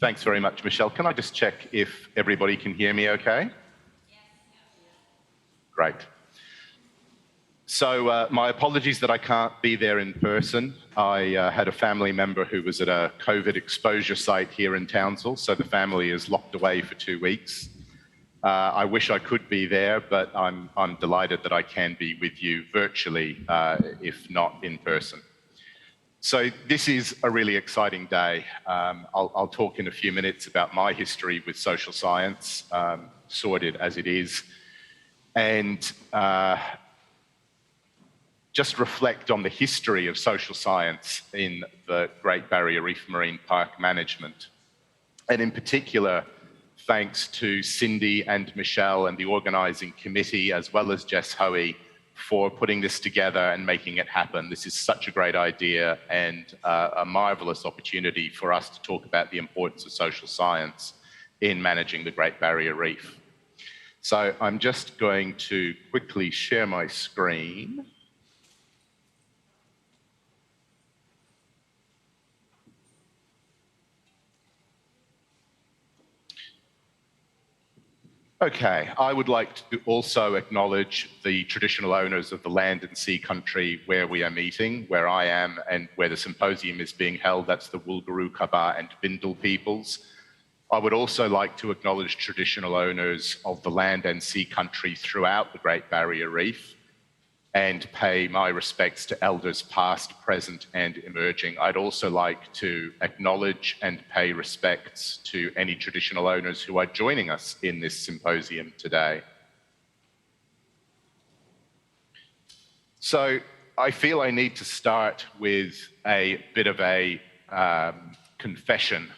Thanks very much, Michelle. Can I just check if everybody can hear me okay? Yes. Great. So my apologies that I can't be there in person. I had a family member who was at a COVID exposure site here in Townsville, so the family is locked away for 2 weeks. I wish I could be there, but I'm delighted that I can be with you virtually, if not in person. So this is a really exciting day. I'll talk in a few minutes about my history with social science, sordid as it is, and just reflect on the history of social science in the Great Barrier Reef Marine Park Management. And in particular, thanks to Cindy and Michelle and the organising committee, as well as Jess Hoey, for putting this together and making it happen. This is such a great idea and a marvellous opportunity for us to talk about the importance of social science in managing the Great Barrier Reef. So I'm just going to quickly share my screen. Okay, I would like to also acknowledge the traditional owners of the land and sea country where we are meeting, where I am and where the symposium is being held. That's the Wulguru, Kaba and Bindal peoples. I would also like to acknowledge traditional owners of the land and sea country throughout the Great Barrier Reef and pay my respects to elders past, present and emerging. I'd also like to acknowledge and pay respects to any traditional owners who are joining us in this symposium today. So I feel I need to start with a bit of a confession,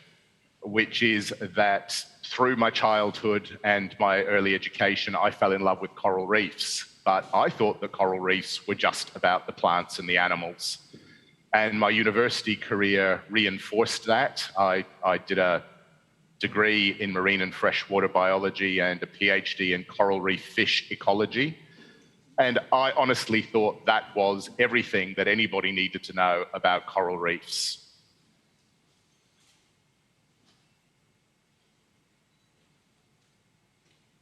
which is that through my childhood and my early education, I fell in love with coral reefs. But I thought that coral reefs were just about the plants and the animals. And my university career reinforced that. I did a degree in marine and freshwater biology and a PhD in coral reef fish ecology. And I honestly thought that was everything that anybody needed to know about coral reefs.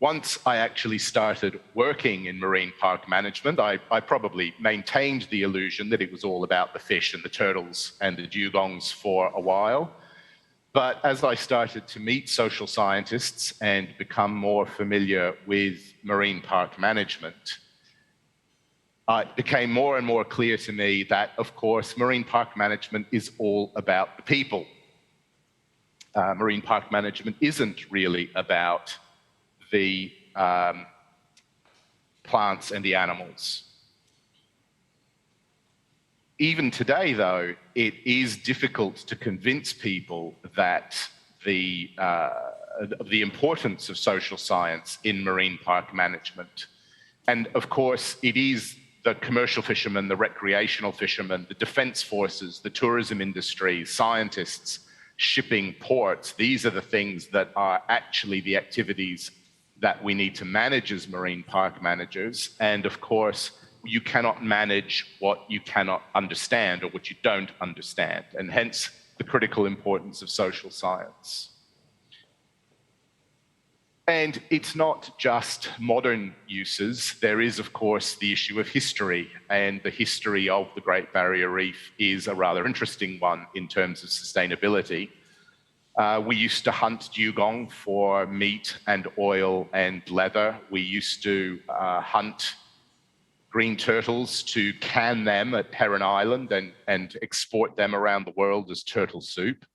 Once I actually started working in marine park management, I probably maintained the illusion that it was all about the fish and the turtles and the dugongs for a while. But as I started to meet social scientists and become more familiar with marine park management, it became more and more clear to me that, of course, marine park management is all about the people. Marine park management isn't really about the plants and the animals. Even today, though, it is difficult to convince people that the importance of social science in marine park management. And of course, it is the commercial fishermen, the recreational fishermen, the defense forces, the tourism industry, scientists, shipping, ports. These are the things that are actually the activities that we need to manage as marine park managers. And of course, you cannot manage what you cannot understand or what you don't understand, and hence the critical importance of social science. And it's not just modern uses. There is, of course, the issue of history, and the history of the Great Barrier Reef is a rather interesting one in terms of sustainability. We used to hunt dugong for meat and oil and leather. We used to hunt green turtles to can them at Heron Island and export them around the world as turtle soup.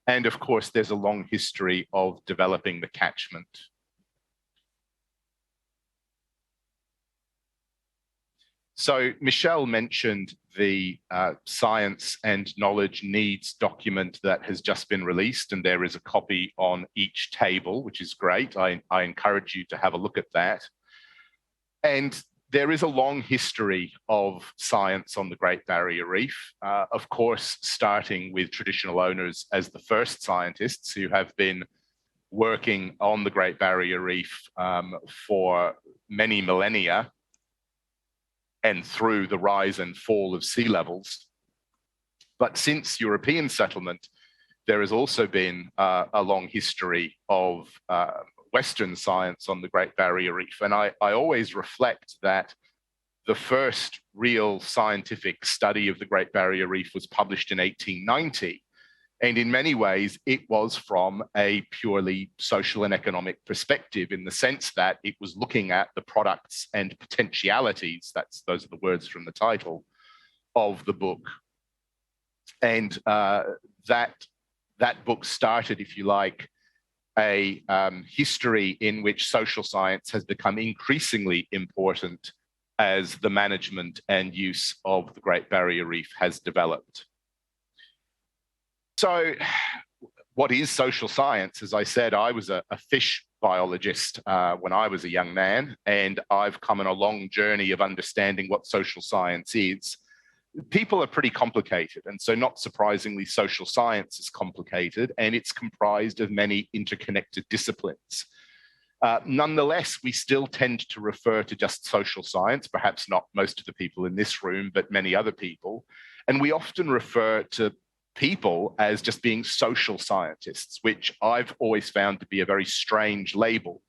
And of course, there's a long history of developing the catchment. So Michelle mentioned the science and knowledge needs document that has just been released, and there is a copy on each table, which is great. I encourage you to have a look at that. And there is a long history of science on the Great Barrier Reef, of course, starting with traditional owners as the first scientists who have been working on the Great Barrier Reef for many millennia. and through the rise and fall of sea levels. But since European settlement, there has also been a long history of Western science on the Great Barrier Reef. And I always reflect that the first real scientific study of the Great Barrier Reef was published in 1890. And in many ways, it was from a purely social and economic perspective, in the sense that it was looking at the products and potentialities, those are the words from the title, of the book. And that book started, if you like, a history in which social science has become increasingly important as the management and use of the Great Barrier Reef has developed. So what is social science? As I said, I was a fish biologist when I was a young man, and I've come on a long journey of understanding what social science is. People are pretty complicated, and so not surprisingly, social science is complicated, and it's comprised of many interconnected disciplines. Nonetheless, we still tend to refer to just social science, perhaps not most of the people in this room, but many other people. And we often refer to people as just being social scientists, which I've always found to be a very strange label.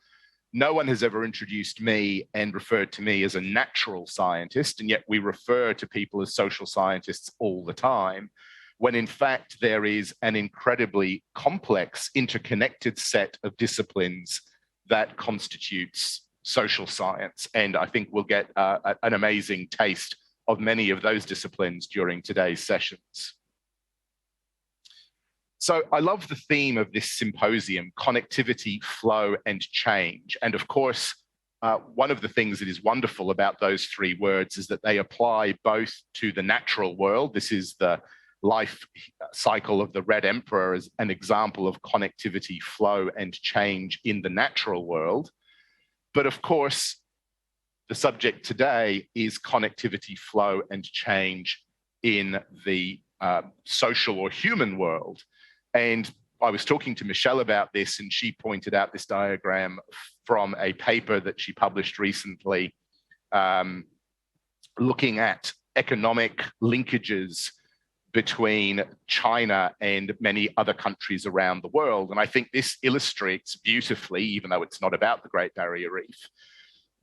No one has ever introduced me and referred to me as a natural scientist, and yet we refer to people as social scientists all the time, when in fact there is an incredibly complex, interconnected set of disciplines that constitutes social science. And I think we'll get an amazing taste of many of those disciplines during today's sessions. So I love the theme of this symposium, connectivity, flow, and change. And of course, one of the things that is wonderful about those three words is that they apply both to the natural world. This is the life cycle of the red emperor as an example of connectivity, flow, and change in the natural world. But of course, the subject today is connectivity, flow, and change in the social or human world. And I was talking to Michelle about this, and she pointed out this diagram from a paper that she published recently, looking at economic linkages between China and many other countries around the world. And I think this illustrates beautifully, even though it's not about the Great Barrier Reef,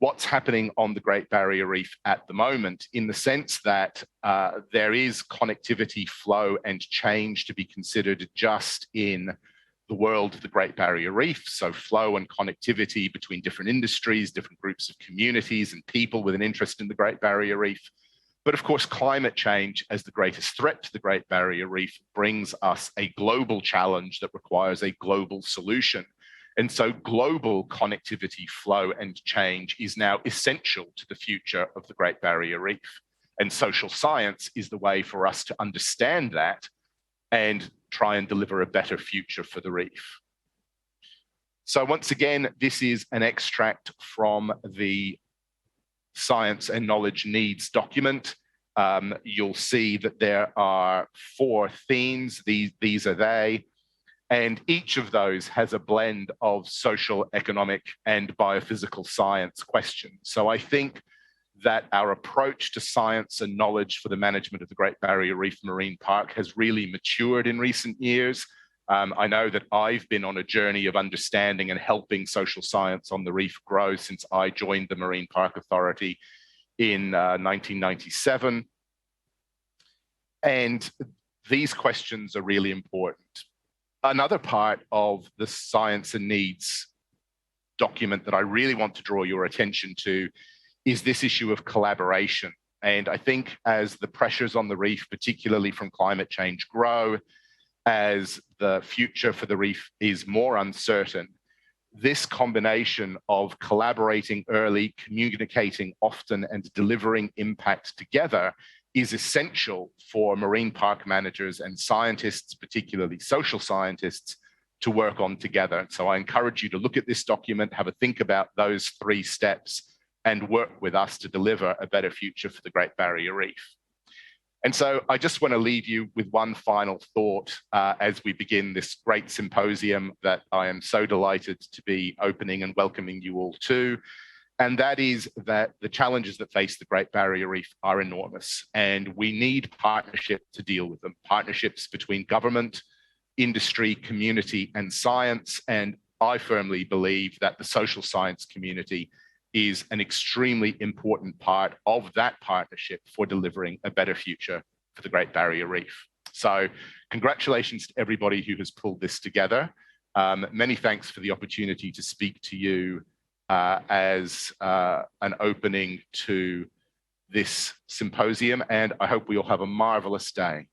what's happening on the Great Barrier Reef at the moment, in the sense that there is connectivity, flow, and change to be considered just in the world of the Great Barrier Reef. So flow and connectivity between different industries, different groups of communities and people with an interest in the Great Barrier Reef. But of course, climate change as the greatest threat to the Great Barrier Reef brings us a global challenge that requires a global solution. And so global connectivity, flow, and change is now essential to the future of the Great Barrier Reef. And social science is the way for us to understand that and try and deliver a better future for the reef. So once again, this is an extract from the Science and Knowledge Needs document. You'll see that there are 4 themes. These are they. And each of those has a blend of social, economic, and biophysical science questions. So I think that our approach to science and knowledge for the management of the Great Barrier Reef Marine Park has really matured in recent years. I know that I've been on a journey of understanding and helping social science on the reef grow since I joined the Marine Park Authority in 1997. And these questions are really important. Another part of the Science and Needs document that I really want to draw your attention to is this issue of collaboration. And I think as the pressures on the reef, particularly from climate change, grow, as the future for the reef is more uncertain, this combination of collaborating early, communicating often, and delivering impact together is essential for marine park managers and scientists, particularly social scientists, to work on together. So I encourage you to look at this document, have a think about those 3 steps, and work with us to deliver a better future for the Great Barrier Reef. And so I just want to leave you with one final thought as we begin this great symposium that I am so delighted to be opening and welcoming you all to. And that is that the challenges that face the Great Barrier Reef are enormous, and we need partnership to deal with them. Partnerships between government, industry, community, and science. And I firmly believe that the social science community is an extremely important part of that partnership for delivering a better future for the Great Barrier Reef. So congratulations to everybody who has pulled this together. Many thanks for the opportunity to speak to you as an opening to this symposium, and I hope we all have a marvelous day.